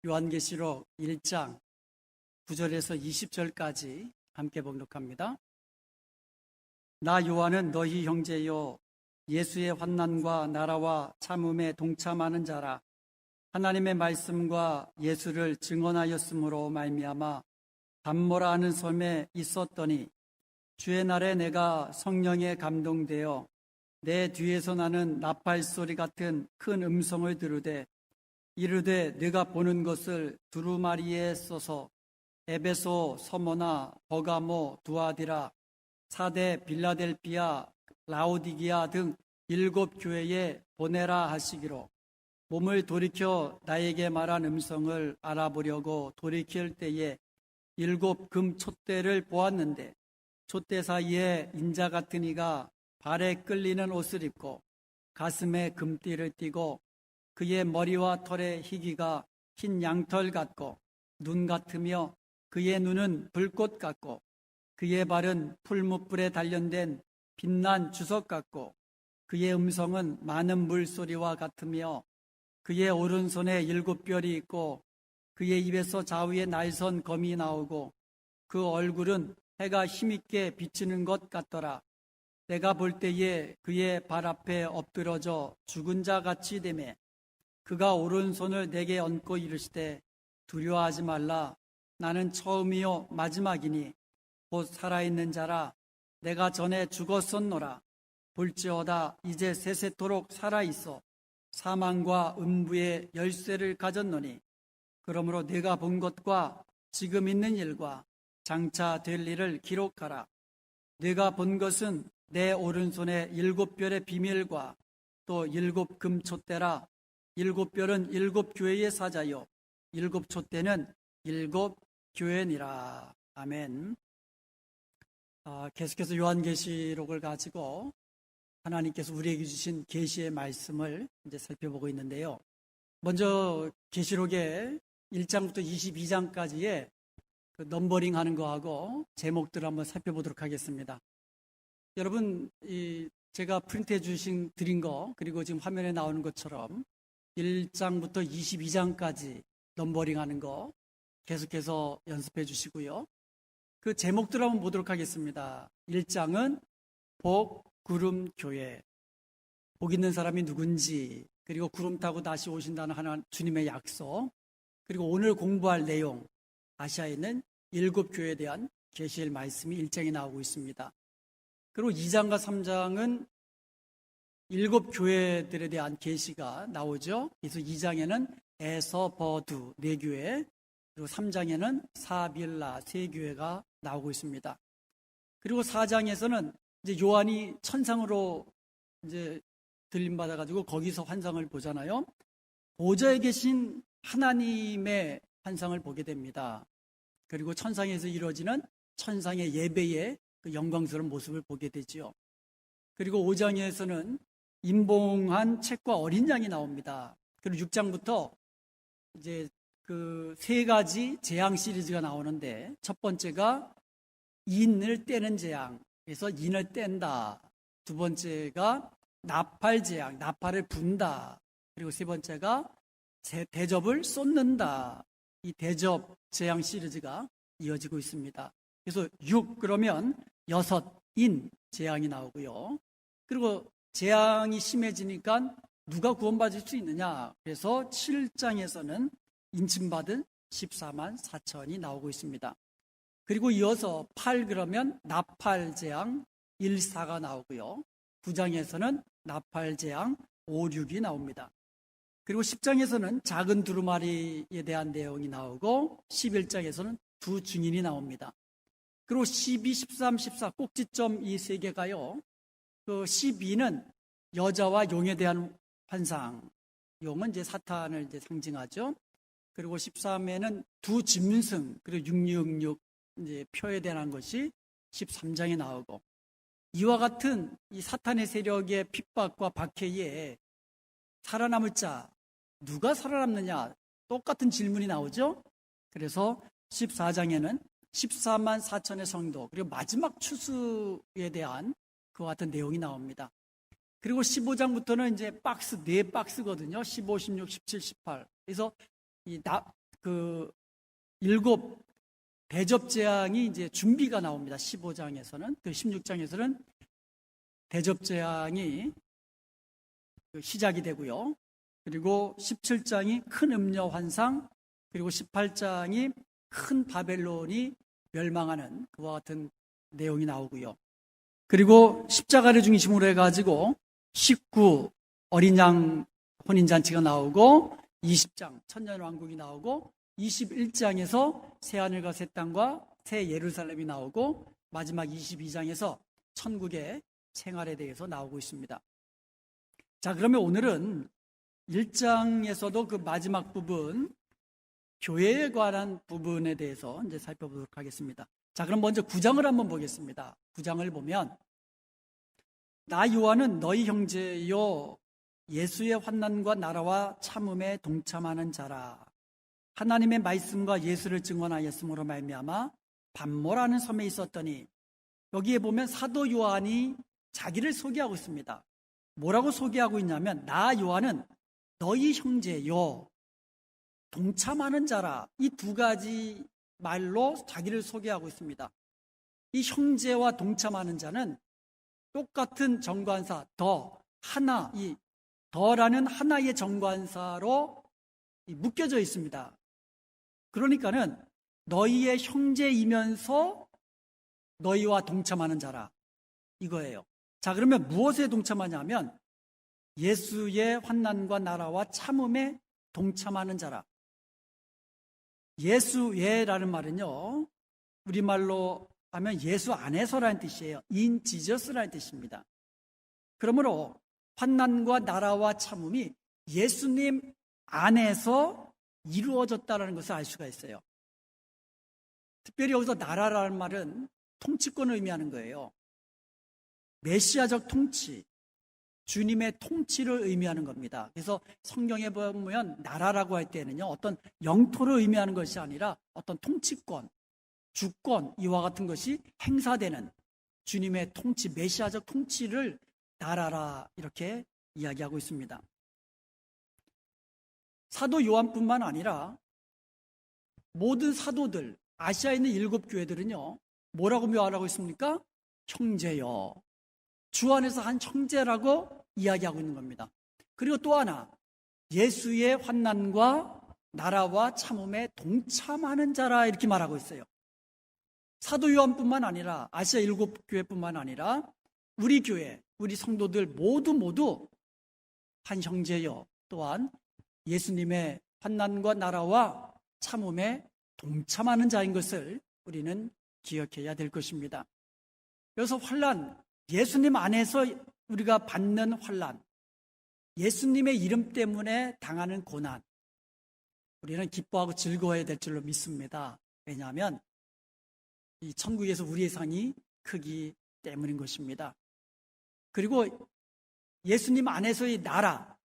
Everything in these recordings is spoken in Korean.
요한계시록 1장 9절에서 20절까지 함께 봉독합니다. 나 요한은 너희 형제요 예수의 환난과 나라와 참음에 동참하는 자라. 하나님의 말씀과 예수를 증언하였으므로 말미암아 담모라 하는 섬에 있었더니 주의 날에 내가 성령에 감동되어 내 뒤에서 나는 나팔 소리 같은 큰 음성을 들으되 이르되 네가 보는 것을 두루마리에 써서 에베소, 서모나, 버가모, 두아디라, 사데, 빌라델비아, 라오디기아 등 7 교회에 보내라 하시기로. 몸을 돌이켜 나에게 말한 음성을 알아보려고 돌이킬 때에 7 금 촛대를 보았는데 촛대 사이에 인자 같은 이가 발에 끌리는 옷을 입고 가슴에 금띠를 띠고 그의 머리와 털의 희기가 흰 양털 같고 눈 같으며 그의 눈은 불꽃 같고 그의 발은 풀무불에 단련된 빛난 주석 같고 그의 음성은 많은 물소리와 같으며 그의 오른손에 7 뼈리 있고 그의 입에서 좌우에 날선 검이 나오고 그 얼굴은 해가 힘있게 비치는 것 같더라. 내가 볼 때에 그의 발 앞에 엎드러져 죽은 자 같이 되매 그가 오른손을 내게 얹고 이르시되 두려워하지 말라. 나는 처음이요 마지막이니 곧 살아있는 자라. 내가 전에 죽었었노라. 볼지어다 이제 세세토록 살아있어 사망과 음부의 열쇠를 가졌노니 그러므로 내가 본 것과 지금 있는 일과 장차 될 일을 기록하라. 내가 본 것은 내 오른손에 7 별의 비밀과 또 7 금 촛대라. 7 별은 7 교회의 사자요 7 촛대는 7 교회니라. 아멘. 계속해서 요한계시록을 가지고 하나님께서 우리에게 주신 계시의 말씀을 이제 살펴보고 있는데요. 먼저 계시록의 1장부터 22장까지의 그 넘버링 하는 거하고 제목들을 한번 살펴보도록 하겠습니다. 여러분, 제가 프린트해 드린 거, 그리고 지금 화면에 나오는 것처럼 1장부터 22장까지 넘버링 하는 거 계속해서 연습해 주시고요. 그 제목들을 한번 보도록 하겠습니다. 1장은 복, 구름, 교회. 복 있는 사람이 누군지, 그리고 구름 타고 다시 오신다는 하나님 주님의 약속, 그리고 오늘 공부할 내용, 아시아에 있는 7 교회에 대한 계시의 말씀이 1장에 나오고 있습니다. 그리고 2장과 3장은 7 교회들에 대한 계시가 나오죠. 그래서 2장에는 에서, 버두 4교회, 그리고 3장에는 사빌라 3교회가 나오고 있습니다. 그리고 4장에서는 이제 요한이 천상으로 이제 들림받아가지고 거기서 환상을 보잖아요. 보좌에 계신 하나님의 환상을 보게 됩니다. 그리고 천상에서 이루어지는 천상의 예배의 그 영광스러운 모습을 보게 되지요. 그리고 5장에서는 임봉한 책과 어린 양이 나옵니다. 그리고 6장부터 이제 그 3가지 재앙 시리즈가 나오는데 첫 번째가 인을 떼는 재앙, 그래서 인을 뗀다. 두 번째가 나팔 재앙, 나팔을 분다. 그리고 세 번째가 대접을 쏟는다. 이 대접 재앙 시리즈가 이어지고 있습니다. 그래서 6 그러면 6인 재앙이 나오고요. 그리고 재앙이 심해지니까 누가 구원받을 수 있느냐? 그래서 7장에서는 인침받은 14만 4천이 나오고 있습니다. 그리고 이어서 8 그러면 나팔 재앙 1, 4가 나오고요. 9장에서는 나팔 재앙 5, 6이 나옵니다. 그리고 10장에서는 작은 두루마리에 대한 내용이 나오고 11장에서는 두 증인이 나옵니다. 그리고 12, 13, 14 꼭지점 이 3개가요. 그 12는 여자와 용에 대한 환상. 용은 이제 사탄을 이제 상징하죠. 그리고 13에는 두 짐승, 그리고 666 이제 표에 대한 것이 13장에 나오고, 이와 같은 이 사탄의 세력의 핍박과 박해에 살아남을 자, 누가 살아남느냐? 똑같은 질문이 나오죠. 그래서 14장에는 14만 4천의 성도, 그리고 마지막 추수에 대한 그와 같은 내용이 나옵니다. 그리고 15장부터는 이제 박스, 4박스거든요. 15, 16, 17, 18. 그래서 그 일곱 대접 재앙이 이제 준비가 나옵니다. 15장에서는. 그 16장에서는 대접 재앙이 시작이 되고요. 그리고 17장이 큰 음녀 환상, 그리고 18장이 큰 바벨론이 멸망하는 그와 같은 내용이 나오고요. 그리고 십자가를 중심으로 해가지고 19 어린 양 혼인잔치가 나오고 20장 천년왕국이 나오고 21장에서 새하늘과 새 땅과 새 예루살렘이 나오고 마지막 22장에서 천국의 생활에 대해서 나오고 있습니다. 자, 그러면 오늘은 1장에서도 그 마지막 부분 교회에 관한 부분에 대해서 이제 살펴보도록 하겠습니다. 자, 그럼 먼저 9장을 한번 보겠습니다. 9장을 보면 나 요한은 너희 형제요 예수의 환난과 나라와 참음에 동참하는 자라. 하나님의 말씀과 예수를 증언하였으므로 말미암아 반모라는 섬에 있었더니 여기에 보면 사도 요한이 자기를 소개하고 있습니다. 뭐라고 소개하고 있냐면 나 요한은 너희 형제요 동참하는 자라. 이 두 가지 말로 자기를 소개하고 있습니다. 이 형제와 동참하는 자는 똑같은 정관사 더 하나, 이 더라는 하나의 정관사로 묶여져 있습니다. 그러니까는 너희의 형제이면서 너희와 동참하는 자라 이거예요. 자, 그러면 무엇에 동참하냐면 예수의 환난과 나라와 참음에 동참하는 자라. 예수의라는 말은요, 우리말로 하면 예수 안에서라는 뜻이에요. In Jesus라는 뜻입니다. 그러므로 환난과 나라와 참음이 예수님 안에서 이루어졌다는 것을 알 수가 있어요. 특별히 여기서 나라라는 말은 통치권을 의미하는 거예요. 메시아적 통치, 주님의 통치를 의미하는 겁니다. 그래서 성경에 보면 나라라고 할 때는요, 어떤 영토를 의미하는 것이 아니라 어떤 통치권, 주권, 이와 같은 것이 행사되는 주님의 통치, 메시아적 통치를 나라라 이렇게 이야기하고 있습니다. 사도 요한뿐만 아니라 모든 사도들, 아시아에 있는 7교회들은요, 뭐라고 묘하라고 있습니까? 형제요. 주 안에서 한 형제라고 이야기하고 있는 겁니다. 그리고 또 하나, 예수의 환난과 나라와 참음에 동참하는 자라 이렇게 말하고 있어요. 사도 요한뿐만 아니라 아시아 7교회뿐만 아니라 우리 교회, 우리 성도들 모두 한 형제요. 또한 예수님의 환난과 나라와 참음에 동참하는 자인 것을 우리는 기억해야 될 것입니다. 그래서 환난, 예수님 안에서 우리가 받는 환난, 예수님의 이름 때문에 당하는 고난, 우리는 기뻐하고 즐거워야 될 줄로 믿습니다. 왜냐하면 이 천국에서 우리의 상이 크기 때문인 것입니다. 그리고 예수님 안에서의 나라,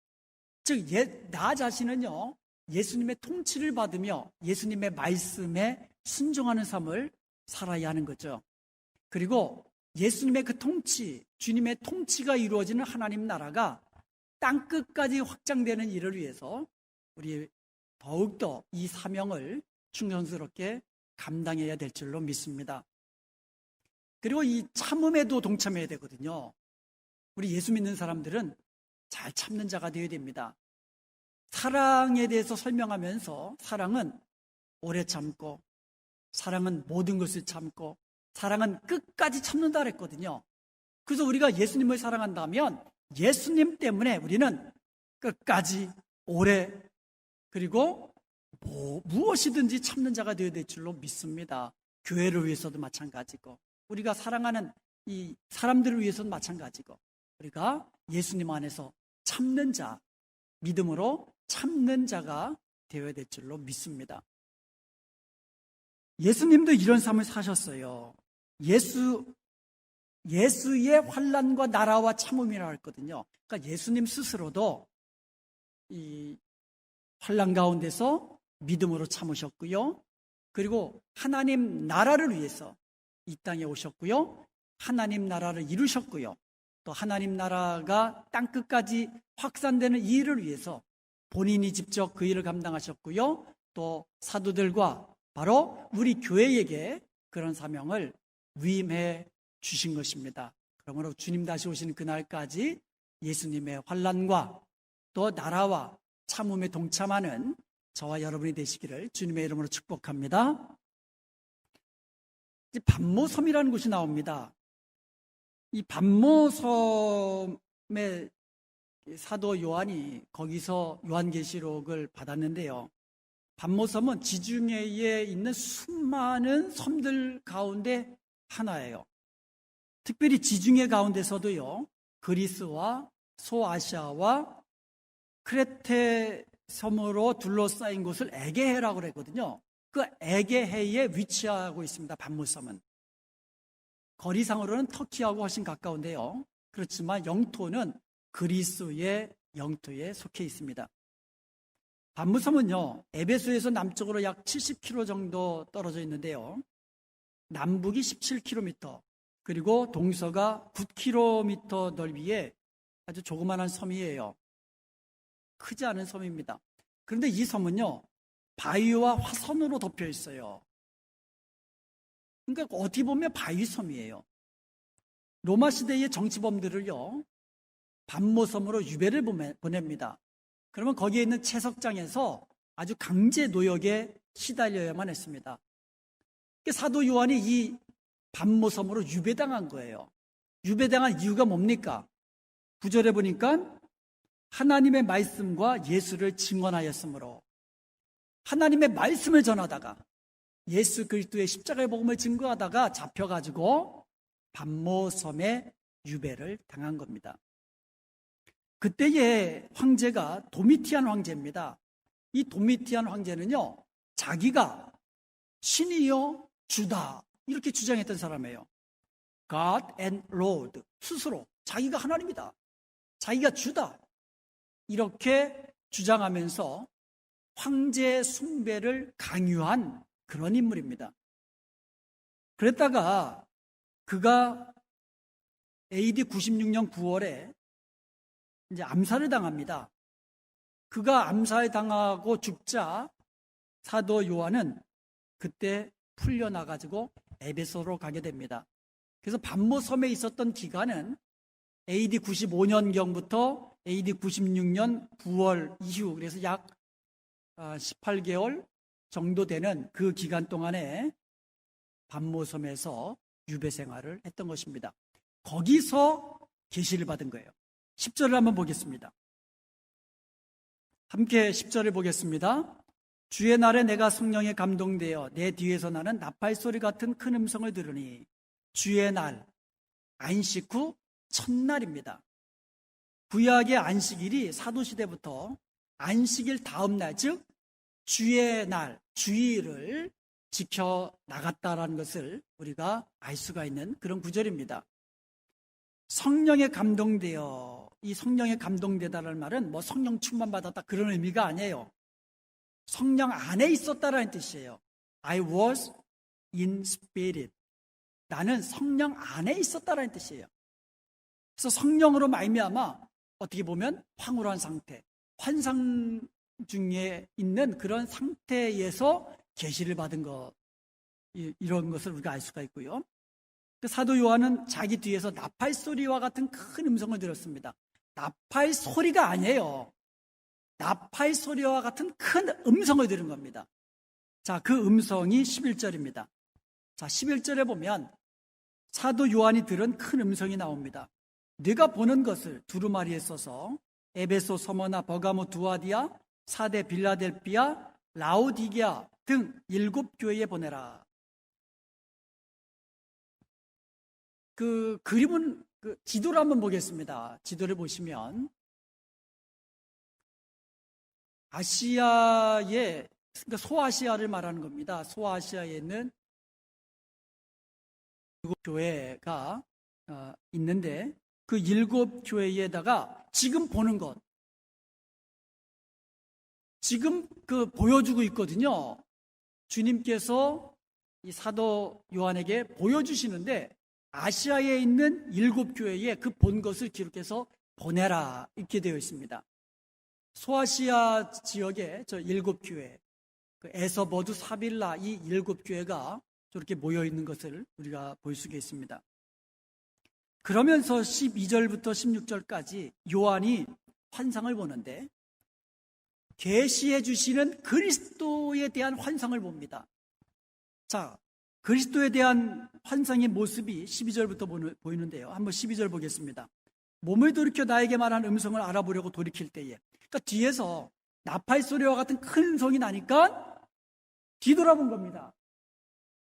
즉 나 자신은요, 예수님의 통치를 받으며 예수님의 말씀에 순종하는 삶을 살아야 하는 거죠. 그리고 예수님의 그 통치, 주님의 통치가 이루어지는 하나님 나라가 땅끝까지 확장되는 일을 위해서 우리 더욱더 이 사명을 충성스럽게 감당해야 될 줄로 믿습니다. 그리고 이 참음에도 동참해야 되거든요. 우리 예수 믿는 사람들은 잘 참는 자가 되어야 됩니다. 사랑에 대해서 설명하면서 사랑은 오래 참고, 사랑은 모든 것을 참고, 사랑은 끝까지 참는다 그랬거든요. 그래서 우리가 예수님을 사랑한다면 예수님 때문에 우리는 끝까지 오래, 그리고 무엇이든지 참는 자가 되어야 될 줄로 믿습니다. 교회를 위해서도 마찬가지고, 우리가 사랑하는 이 사람들을 위해서도 마찬가지고, 우리가 예수님 안에서 참는 자, 믿음으로 참는 자가 되어야 될 줄로 믿습니다. 예수님도 이런 삶을 사셨어요. 예수의 환난과 나라와 참음이라고 했거든요. 그러니까 예수님 스스로도 이 환난 가운데서 믿음으로 참으셨고요. 그리고 하나님 나라를 위해서 이 땅에 오셨고요. 하나님 나라를 이루셨고요. 또 하나님 나라가 땅끝까지 확산되는 이 일을 위해서 본인이 직접 그 일을 감당하셨고요. 또 사도들과 바로 우리 교회에게 그런 사명을 위임해 주신 것입니다. 그러므로 주님 다시 오시는 그날까지 예수님의 환난과 또 나라와 참음에 동참하는 저와 여러분이 되시기를 주님의 이름으로 축복합니다. 이제 반모섬이라는 곳이 나옵니다. 이 반모섬의 사도 요한이 거기서 요한계시록을 받았는데요. 반모섬은 지중해에 있는 수많은 섬들 가운데 하나예요. 특별히 지중해 가운데서도요, 그리스와 소아시아와 크레테 섬으로 둘러싸인 곳을 에게해라고 그랬거든요. 그 에게해에 위치하고 있습니다. 반모섬은. 거리상으로는 터키하고 훨씬 가까운데요. 그렇지만 영토는 그리스의 영토에 속해 있습니다. 반모섬은요, 에베소에서 남쪽으로 약 70km 정도 떨어져 있는데요. 남북이 17km, 그리고 동서가 9km 넓이의 아주 조그마한 섬이에요. 크지 않은 섬입니다. 그런데 이 섬은요, 바위와 화산으로 덮여 있어요. 그러니까 어떻게 보면 바위섬이에요. 로마 시대의 정치범들을요, 반모섬으로 유배를 보냅니다. 그러면 거기에 있는 채석장에서 아주 강제 노역에 시달려야만 했습니다. 사도 요한이 이 반모섬으로 유배당한 거예요. 유배당한 이유가 뭡니까? 9절에 보니까 하나님의 말씀과 예수를 증언하였으므로, 하나님의 말씀을 전하다가 예수 그리스도의 십자가의 복음을 증거하다가 잡혀가지고 반모섬에 유배를 당한 겁니다. 그때의 황제가 도미티안 황제입니다. 이 도미티안 황제는요, 자기가 신이요 주다 이렇게 주장했던 사람이에요. God and Lord, 스스로 자기가 하나님이다, 자기가 주다 이렇게 주장하면서 황제 숭배를 강요한 그런 인물입니다. 그랬다가 그가 AD 96년 9월에 이제 암살을 당합니다. 그가 암살당하고 죽자 사도 요한은 그때 풀려나가지고 에베소로 가게 됩니다. 그래서 반모섬에 있었던 기간은 AD 95년경부터 AD 96년 9월 이후, 그래서 약 18개월 정도 되는 그 기간 동안에 반모섬에서 유배 생활을 했던 것입니다. 거기서 계시를 받은 거예요. 10절을 한번 보겠습니다. 함께 10절을 보겠습니다. 주의 날에 내가 성령에 감동되어 내 뒤에서 나는 나팔소리 같은 큰 음성을 들으니, 주의 날, 안식 후 첫날입니다. 구약의 안식일이 사도시대부터 안식일 다음 날, 즉 주의 날, 주일을 지켜나갔다라는 것을 우리가 알 수가 있는 그런 구절입니다. 성령에 감동되어, 이 성령에 감동되다라는 말은 뭐 성령 충만받았다 그런 의미가 아니에요. 성령 안에 있었다라는 뜻이에요. I was in spirit. 나는 성령 안에 있었다라는 뜻이에요. 그래서 성령으로 말미암아 어떻게 보면 황홀한 상태, 환상 중에 있는 그런 상태에서 계시를 받은 것, 이런 것을 우리가 알 수가 있고요. 사도 요한은 자기 뒤에서 나팔 소리와 같은 큰 음성을 들었습니다. 나팔 소리가 아니에요. 나팔 소리와 같은 큰 음성을 들은 겁니다. 자, 그 음성이 11절입니다. 자, 11절에 보면 사도 요한이 들은 큰 음성이 나옵니다. 네가 보는 것을 두루마리에 써서 에베소, 서머나, 버가모, 두아디아, 사데, 빌라델피아, 라오디게아 등 7교회에 보내라. 그 그림은 지도를 한번 보겠습니다. 지도를 보시면 아시아의, 그러니까 소아시아를 말하는 겁니다. 소아시아에 있는 7교회가 있는데 그 7교회에다가 지금 보는 것, 지금 보여주고 있거든요. 주님께서 이 사도 요한에게 보여주시는데 아시아에 있는 7교회에 그 본 것을 기록해서 보내라 이렇게 되어 있습니다. 소아시아 지역의 저 7교회, 그 에서버두, 사빌라 이 7교회가 저렇게 모여 있는 것을 우리가 볼 수가 있습니다. 그러면서 12절부터 16절까지 요한이 환상을 보는데 계시해 주시는 그리스도에 대한 환상을 봅니다. 자, 그리스도에 대한 환상의 모습이 12절부터 보이는데요. 한번 12절 보겠습니다. 몸을 돌이켜 나에게 말한 음성을 알아보려고 돌이킬 때에, 그러니까 뒤에서 나팔 소리와 같은 큰 성이 나니까 뒤돌아본 겁니다.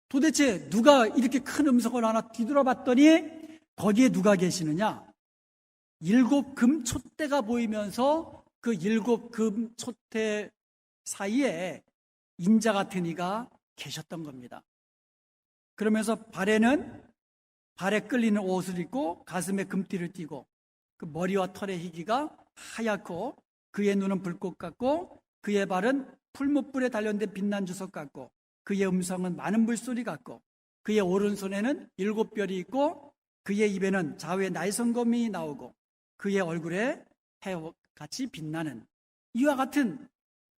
도대체 누가 이렇게 큰 음성을 하나 뒤돌아봤더니 거기에 누가 계시느냐? 7 금촛대가 보이면서 그 7 금촛대 사이에 인자 같은 이가 계셨던 겁니다. 그러면서 발에 끌리는 옷을 입고 가슴에 금띠를 띠고 그 머리와 털의 희기가 하얗고 그의 눈은 불꽃 같고 그의 발은 풀무불에 단련된 빛난 주석 같고 그의 음성은 많은 물소리 같고 그의 오른손에는 7별이 있고 그의 입에는 좌우에 날성검이 나오고 그의 얼굴에 해같이 빛나는 이와 같은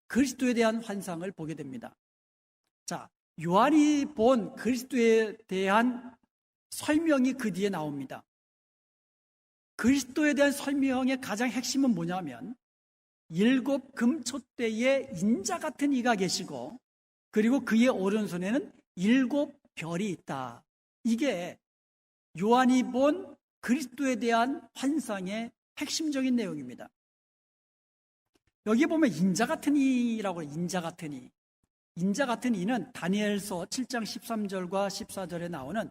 그리스도에 대한 환상을 보게 됩니다. 자, 요한이 본 그리스도에 대한 설명이 그 뒤에 나옵니다. 그리스도에 대한 설명의 가장 핵심은 뭐냐면 7 금촛대에 인자 같은 이가 계시고 그리고 그의 오른손에는 7별이 있다. 이게 요한이 본 그리스도에 대한 환상의 핵심적인 내용입니다. 여기 보면 인자 같은 이라고 해요. 인자 같은 이. 인자 같은 이는 다니엘서 7장 13절과 14절에 나오는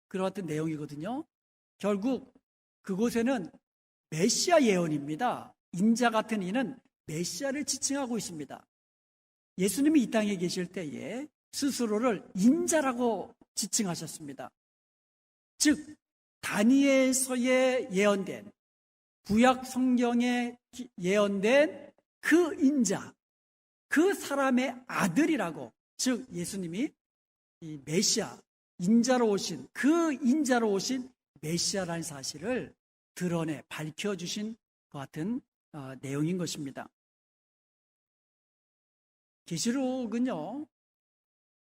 그런 같은 내용이거든요. 결국 그곳에는 메시아 예언입니다. 인자 같은 이는 메시아를 지칭하고 있습니다. 예수님이 이 땅에 계실 때에 스스로를 인자라고 지칭하셨습니다. 즉 다니엘서에 예언된 구약 성경에 예언된 그 인자, 그 사람의 아들이라고, 즉 예수님이 이 메시아, 인자로 오신 그 인자로 오신 메시아라는 사실을 드러내 밝혀주신 것 같은 내용인 것입니다. 계시록은요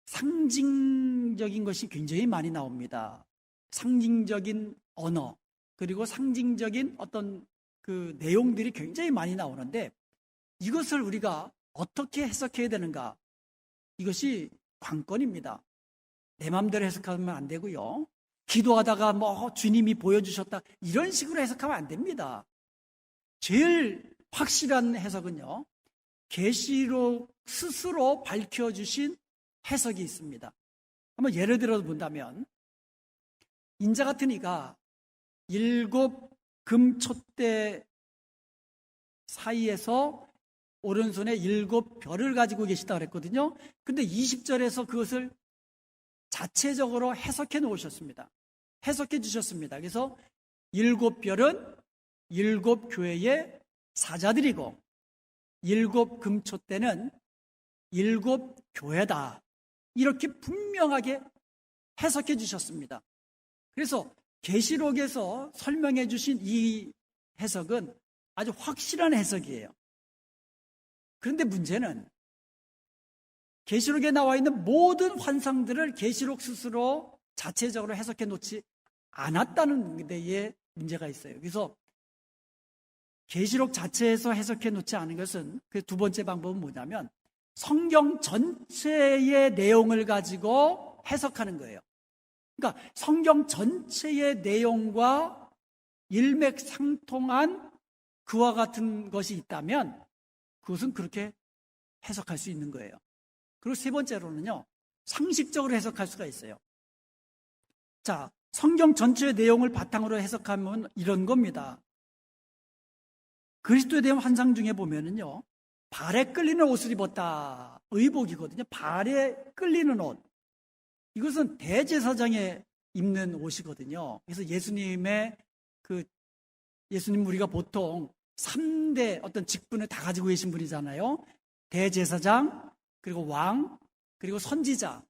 상징적인 것이 굉장히 많이 나옵니다. 상징적인 언어 그리고 상징적인 어떤 그 내용들이 굉장히 많이 나오는데 이것을 우리가 어떻게 해석해야 되는가? 이것이 관건입니다. 내 마음대로 해석하면 안 되고요. 기도하다가 주님이 보여주셨다 이런 식으로 해석하면 안 됩니다. 제일 확실한 해석은요. 계시록 스스로 밝혀주신 해석이 있습니다. 한번 예를 들어 본다면 인자 같은 이가 7 금촛대 사이에서 오른손에 7별을 가지고 계시다 그랬거든요. 근데 20절에서 그것을 자체적으로 해석해 놓으셨습니다. 해석해 주셨습니다. 그래서 7별은 7 교회의 사자들이고 7 금촛대는 7 교회다. 이렇게 분명하게 해석해 주셨습니다. 그래서 계시록에서 설명해 주신 이 해석은 아주 확실한 해석이에요. 그런데 문제는 계시록에 나와 있는 모든 환상들을 계시록 스스로 자체적으로 해석해 놓지 않았다는 데에 문제가 있어요. 그래서 계시록 자체에서 해석해 놓지 않은 것은 그 두 번째 방법은 뭐냐면 성경 전체의 내용을 가지고 해석하는 거예요. 그러니까 성경 전체의 내용과 일맥상통한 그와 같은 것이 있다면 그것은 그렇게 해석할 수 있는 거예요. 그리고 세 번째로는요, 상식적으로 해석할 수가 있어요. 자, 성경 전체의 내용을 바탕으로 해석하면 이런 겁니다. 그리스도에 대한 환상 중에 보면은요, 발에 끌리는 옷을 입었다. 의복이거든요. 발에 끌리는 옷. 이것은 대제사장에 입는 옷이거든요. 그래서 예수님 우리가 보통 3대 어떤 직분을 다 가지고 계신 분이잖아요. 대제사장, 그리고 왕, 그리고 선지자.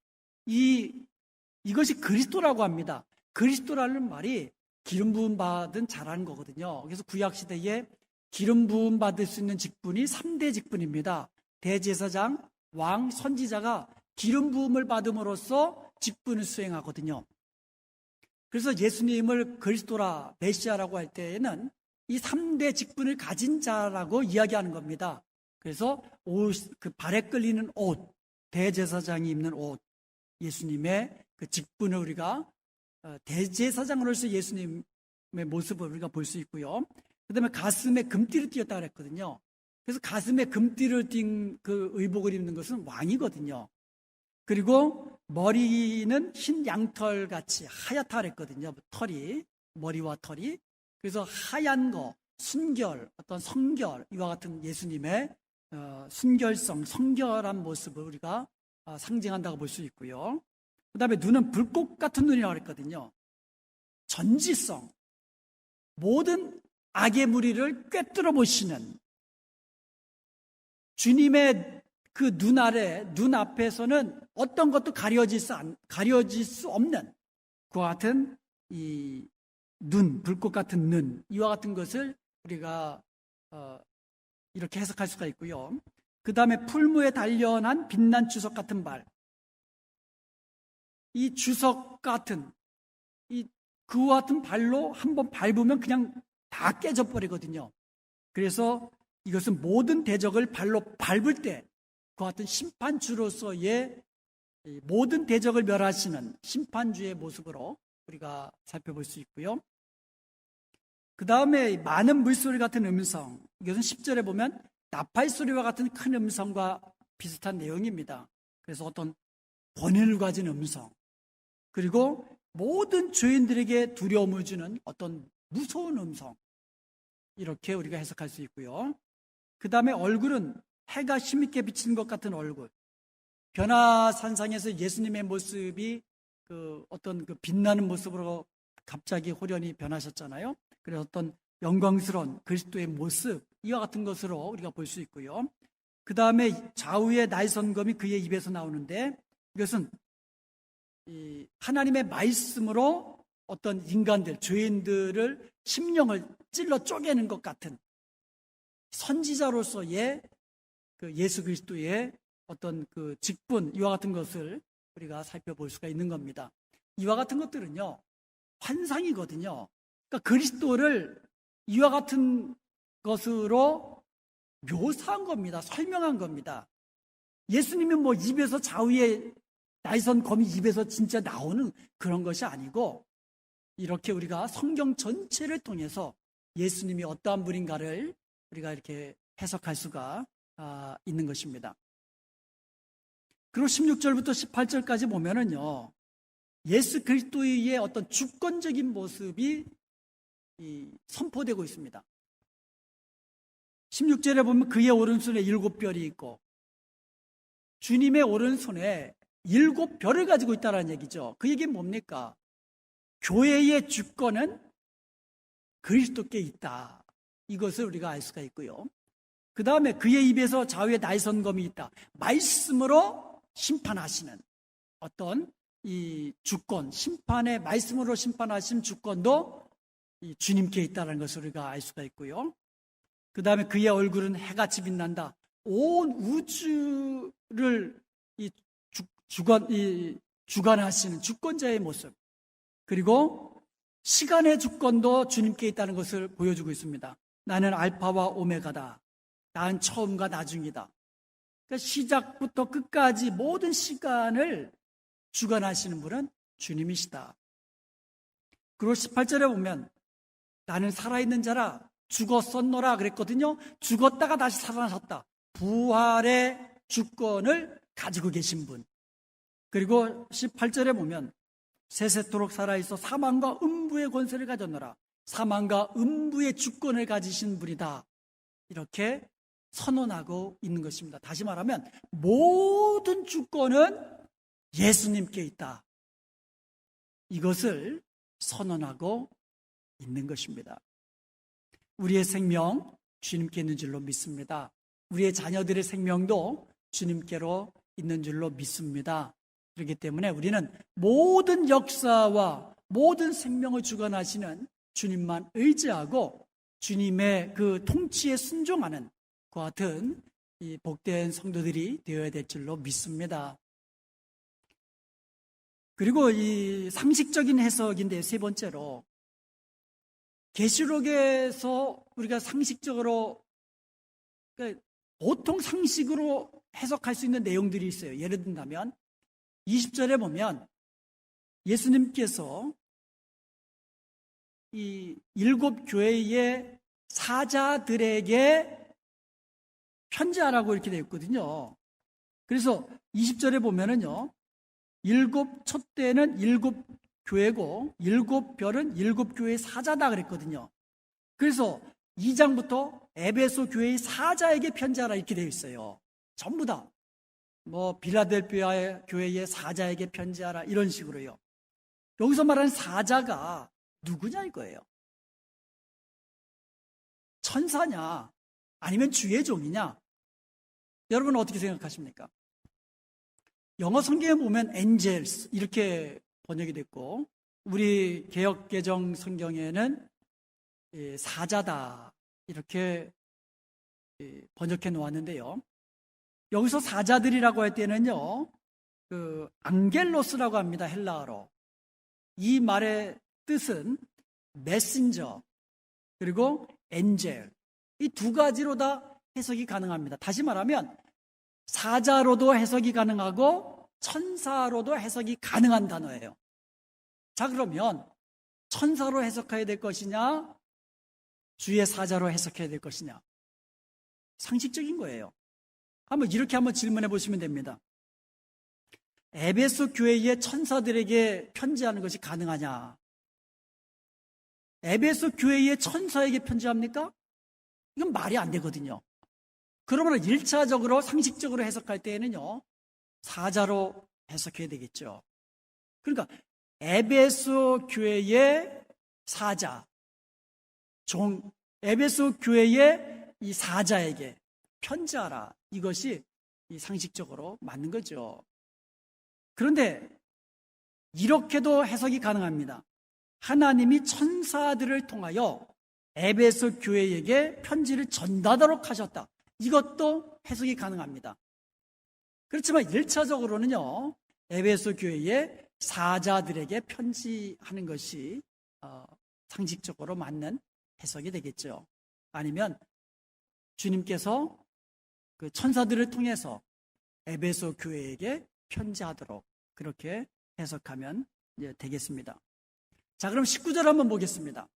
이것이 그리스도라고 합니다. 그리스도라는 말이 기름 부음 받은 자라는 거거든요. 그래서 구약 시대에 기름 부음 받을 수 있는 직분이 3대 직분입니다. 대제사장, 왕 선지자가 기름 부음을 받음으로써 직분을 수행하거든요. 그래서 예수님을 그리스도라 메시아라고 할 때에는 이 3대 직분을 가진 자라고 이야기하는 겁니다. 그래서 그 발에 끌리는 옷, 대제사장이 입는 옷, 예수님의 그 직분을 우리가 대제사장으로서 예수님의 모습을 우리가 볼 수 있고요. 그 다음에 가슴에 금띠를 띄었다 그랬거든요. 그래서 가슴에 금띠를 띈 그 의복을 입는 것은 왕이거든요. 그리고 머리는 흰 양털 같이 하얗다 그랬거든요. 털이, 머리와 털이. 그래서 하얀 거, 순결, 어떤 성결, 이와 같은 예수님의 순결성, 성결한 모습을 우리가 상징한다고 볼 수 있고요. 그 다음에 눈은 불꽃 같은 눈이라고 그랬거든요. 전지성, 모든 악의 무리를 꿰뚫어 보시는 주님의 그 눈 아래, 눈 앞에서는 어떤 것도 가려질 수 없는 그와 같은 이 눈, 불꽃 같은 눈, 이와 같은 것을 우리가 이렇게 해석할 수가 있고요. 그 다음에 풀무에 단련한 빛난 주석 같은 발. 이 주석 같은, 그와 같은 발로 한번 밟으면 그냥 다 깨져버리거든요. 그래서 이것은 모든 대적을 발로 밟을 때 그와 같은 심판주로서의 모든 대적을 멸하시는 심판주의 모습으로 우리가 살펴볼 수 있고요. 그 다음에 많은 물소리 같은 음성, 이것은 10절에 보면 나팔소리와 같은 큰 음성과 비슷한 내용입니다. 그래서 어떤 권위를 가진 음성, 그리고 모든 죄인들에게 두려움을 주는 어떤 무서운 음성, 이렇게 우리가 해석할 수 있고요. 그 다음에 얼굴은 해가 힘있게 비치는 것 같은 얼굴. 변화산상에서 예수님의 모습이 어떤 빛나는 모습으로 갑자기 호련히 변하셨잖아요. 그래서 어떤 영광스러운 그리스도의 모습, 이와 같은 것으로 우리가 볼 수 있고요. 그 다음에 좌우의 날선검이 그의 입에서 나오는데, 이것은 하나님의 말씀으로 어떤 인간들, 죄인들을 심령을 찔러 쪼개는 것 같은 선지자로서의 그 예수 그리스도의 어떤 그 직분, 이와 같은 것을 우리가 살펴볼 수가 있는 겁니다. 이와 같은 것들은요, 환상이거든요. 그러니까 그리스도를 이와 같은 것으로 묘사한 겁니다. 설명한 겁니다. 예수님이 뭐 입에서 좌우에 날선 검이 입에서 진짜 나오는 그런 것이 아니고, 이렇게 우리가 성경 전체를 통해서 예수님이 어떠한 분인가를 우리가 이렇게 해석할 수가 있는 것입니다. 그리고 16절부터 18절까지 보면은요, 예수 그리스도의 어떤 주권적인 모습이 선포되고 있습니다. 16절에 보면 그의 오른손에 7별이 있고, 주님의 오른손에 7별을 가지고 있다는 얘기죠. 그 얘기는 뭡니까? 교회의 주권은 그리스도께 있다. 이것을 우리가 알 수가 있고요. 그 다음에 그의 입에서 좌우에 날선검이 있다. 말씀으로 심판하시는 어떤 이 주권, 심판의 말씀으로 심판하신 주권도 이 주님께 있다는 것을 우리가 알 수가 있고요. 그 다음에 그의 얼굴은 해같이 빛난다. 온 우주를 주관하시는 주권자의 모습, 그리고 시간의 주권도 주님께 있다는 것을 보여주고 있습니다. 나는 알파와 오메가다. 나는 처음과 나중이다. 그러니까 시작부터 끝까지 모든 시간을 주관하시는 분은 주님이시다. 그리고 18절에 보면 나는 살아있는 자라 죽었었노라 그랬거든요. 죽었다가 다시 살아나셨다. 부활의 주권을 가지고 계신 분. 그리고 18절에 보면 세세토록 살아있어 사망과 음부의 권세를 가졌노라. 사망과 음부의 주권을 가지신 분이다. 이렇게 선언하고 있는 것입니다. 다시 말하면 모든 주권은 예수님께 있다. 이것을 선언하고 있는 것입니다. 우리의 생명 주님께 있는 줄로 믿습니다. 우리의 자녀들의 생명도 주님께로 있는 줄로 믿습니다. 그렇기 때문에 우리는 모든 역사와 모든 생명을 주관하시는 주님만 의지하고 주님의 그 통치에 순종하는 그 같은 이 복된 성도들이 되어야 될 줄로 믿습니다. 그리고 이 상식적인 해석인데 세 번째로 계시록에서 우리가 상식적으로 그러니까 보통 상식으로 해석할 수 있는 내용들이 있어요. 예를 든다면 20절에 보면 예수님께서 이 7 교회의 사자들에게 편지하라고 이렇게 되어 있거든요. 그래서 20절에 보면은요, 7 촛대는 7 교회고 7 별은 7 교회의 사자다 그랬거든요. 그래서 2장부터 에베소 교회의 사자에게 편지하라 이렇게 되어 있어요. 전부 다. 빌라델피아 교회의 사자에게 편지하라 이런 식으로요. 여기서 말하는 사자가 누구냐 이거예요. 천사냐 아니면 주의 종이냐? 여러분은 어떻게 생각하십니까? 영어 성경에 보면 angels 이렇게 번역이 됐고 우리 개역개정 성경에는 사자다 이렇게 번역해 놓았는데요. 여기서 사자들이라고 할 때는요, 앙겔로스라고 합니다. 헬라어로. 이 말의 뜻은 메신저 그리고 엔젤 이 두 가지로 다 해석이 가능합니다. 다시 말하면 사자로도 해석이 가능하고 천사로도 해석이 가능한 단어예요. 자, 그러면 천사로 해석해야 될 것이냐 주의 사자로 해석해야 될 것이냐 상식적인 거예요. 이렇게 한번 질문해 보시면 됩니다. 에베소 교회의 천사들에게 편지하는 것이 가능하냐? 에베소 교회의 천사에게 편지합니까? 이건 말이 안 되거든요. 그러면 1차적으로 상식적으로 해석할 때에는요, 사자로 해석해야 되겠죠. 그러니까 에베소 교회의 사자, 에베소 교회의 이 사자에게 편지하라. 이것이 상식적으로 맞는 거죠. 그런데 이렇게도 해석이 가능합니다. 하나님이 천사들을 통하여 에베소 교회에게 편지를 전달하도록 하셨다. 이것도 해석이 가능합니다. 그렇지만 1차적으로는요, 에베소 교회의 사자들에게 편지하는 것이 상식적으로 맞는 해석이 되겠죠. 아니면 주님께서 그 천사들을 통해서 에베소 교회에게 편지하도록 그렇게 해석하면 되겠습니다. 자, 그럼 19절 한번 보겠습니다.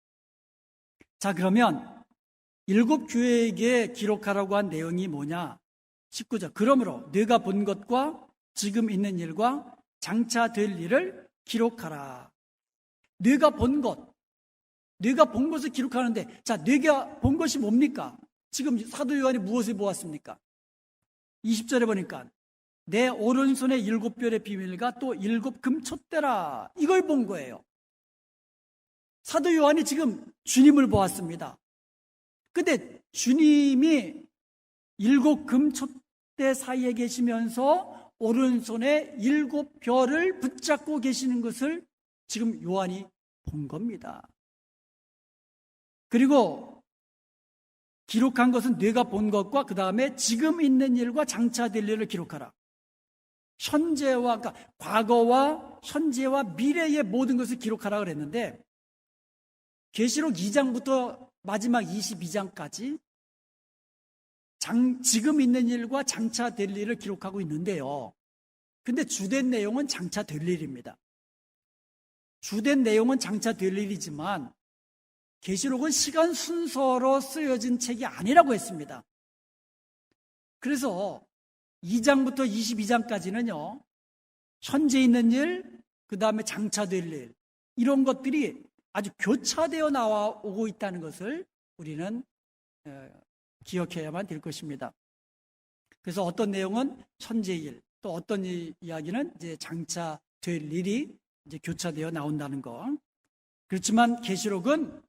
자, 그러면 7 교회에게 기록하라고 한 내용이 뭐냐? 19절. 그러므로 네가 본 것과 지금 있는 일과 장차 될 일을 기록하라. 네가 본 것. 네가 본 것을 기록하는데, 자, 네가 본 것이 뭡니까? 지금 사도 요한이 무엇을 보았습니까? 20절에 보니까 내 오른손에 7 별의 비밀과 또 7 금촛대라. 이걸 본 거예요. 사도 요한이 지금 주님을 보았습니다. 근데 주님이 7 금촛대 사이에 계시면서 오른손에 7 별을 붙잡고 계시는 것을 지금 요한이 본 겁니다. 그리고 기록한 것은 네가 본 것과 그 다음에 지금 있는 일과 장차 될 일을 기록하라. 현재와, 그러니까 과거와 현재와 미래의 모든 것을 기록하라 그랬는데 계시록 2장부터 마지막 22장까지 지금 있는 일과 장차 될 일을 기록하고 있는데요. 근데 주된 내용은 장차 될 일입니다. 주된 내용은 장차 될 일이지만 계시록은 시간 순서로 쓰여진 책이 아니라고 했습니다. 그래서 2장부터 22장까지는요, 현재 있는 일, 그 다음에 장차 될 일, 이런 것들이 아주 교차되어 나오고 있다는 것을 우리는 기억해야만 될 것입니다. 그래서 어떤 내용은 현재 일, 또 어떤 이야기는 이제 장차 될 일이 이제 교차되어 나온다는 것. 그렇지만 계시록은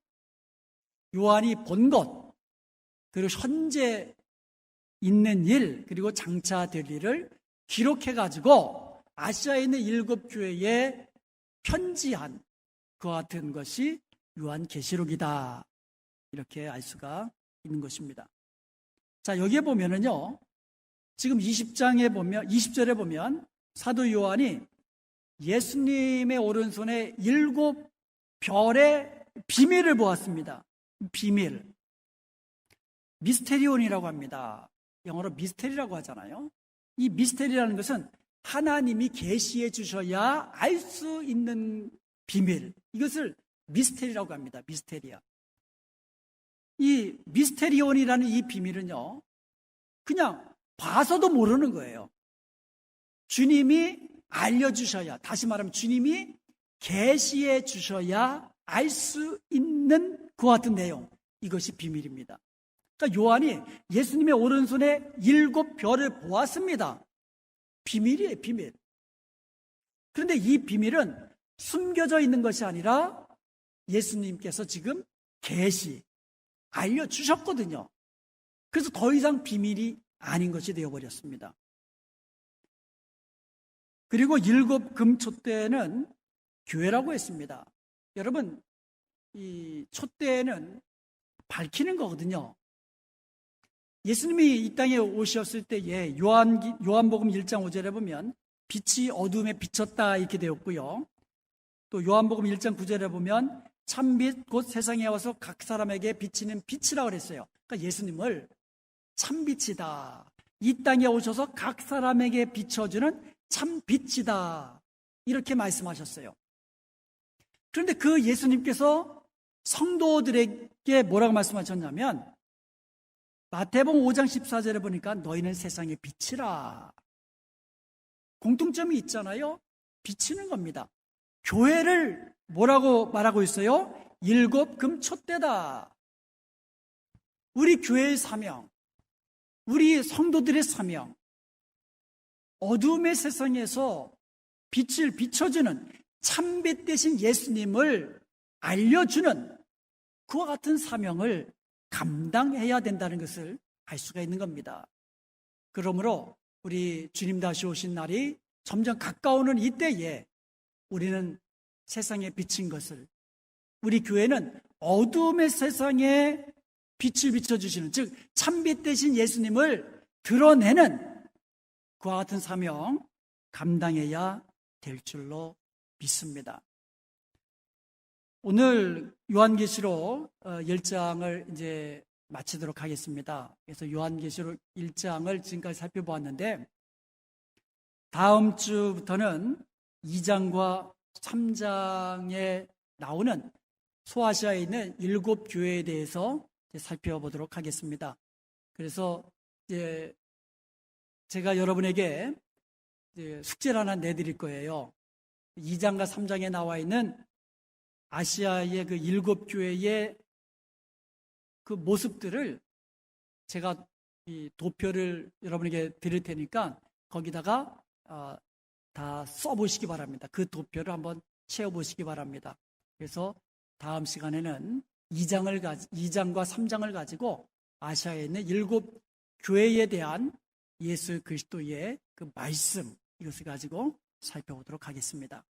요한이 본 것, 그리고 현재 있는 일, 그리고 장차 될 일을 기록해가지고 아시아에 있는 7 교회에 편지한 그와 같은 것이 요한계시록이다. 이렇게 알 수가 있는 것입니다. 자, 여기에 보면은요, 지금 20절에 보면 사도 요한이 예수님의 오른손에 7별의 비밀을 보았습니다. 비밀. 미스테리온이라고 합니다. 영어로 미스테리라고 하잖아요. 이 미스테리라는 것은 하나님이 계시해 주셔야 알 수 있는 비밀. 이것을 미스테리라고 합니다. 미스테리아. 이 미스테리온이라는 이 비밀은요, 그냥 봐서도 모르는 거예요. 주님이 알려주셔야, 다시 말하면 주님이 계시해 주셔야 알 수 있는 그와 같은 내용. 이것이 비밀입니다. 그러니까 요한이 예수님의 오른손에 7별을 보았습니다. 비밀이에요, 비밀. 그런데 이 비밀은 숨겨져 있는 것이 아니라 예수님께서 지금 알려주셨거든요. 그래서 더 이상 비밀이 아닌 것이 되어버렸습니다. 그리고 7금촛대는 교회라고 했습니다. 여러분, 이 촛대는 밝히는 거거든요. 예수님이 이 땅에 오셨을 때에 요한복음 1장 5절에 보면 빛이 어둠에 비쳤다 이렇게 되었고요. 또 요한복음 1장 9절에 보면 참빛 곧 세상에 와서 각 사람에게 비치는 빛이라고 그랬어요. 그러니까 예수님을 참빛이다. 이 땅에 오셔서 각 사람에게 비춰주는 참빛이다. 이렇게 말씀하셨어요. 그런데 그 예수님께서 성도들에게 뭐라고 말씀하셨냐면 마태복음 5장 14절에 보니까 너희는 세상의 빛이라. 공통점이 있잖아요. 비치는 겁니다. 교회를 뭐라고 말하고 있어요? 7금촛대다. 우리 교회의 사명, 우리 성도들의 사명, 어둠의 세상에서 빛을 비춰주는 참빛 대신 예수님을 알려주는 그와 같은 사명을 감당해야 된다는 것을 알 수가 있는 겁니다. 그러므로 우리 주님 다시 오신 날이 점점 가까우는 이때에 우리는 세상에 비친 것을, 우리 교회는 어둠의 세상에 빛을 비춰주시는, 즉 참빛 대신 예수님을 드러내는 그와 같은 사명 감당해야 될 줄로 믿습니다. 오늘 요한계시록 1장을 이제 마치도록 하겠습니다. 그래서 요한계시록 1장을 지금까지 살펴보았는데 다음 주부터는 2장과 3장에 나오는 소아시아에 있는 7교회에 대해서 살펴보도록 하겠습니다. 그래서 이제 제가 여러분에게 숙제를 하나 내드릴 거예요. 2장과 3장에 나와 있는 아시아의 그 7교회의 그 모습들을 제가 이 도표를 여러분에게 드릴 테니까 거기다가 다 써보시기 바랍니다. 그 도표를 한번 채워보시기 바랍니다. 그래서 다음 시간에는 2장과 3장을 가지고 아시아에 있는 7교회에 대한 예수 그리스도의 그 말씀, 이것을 가지고 살펴보도록 하겠습니다.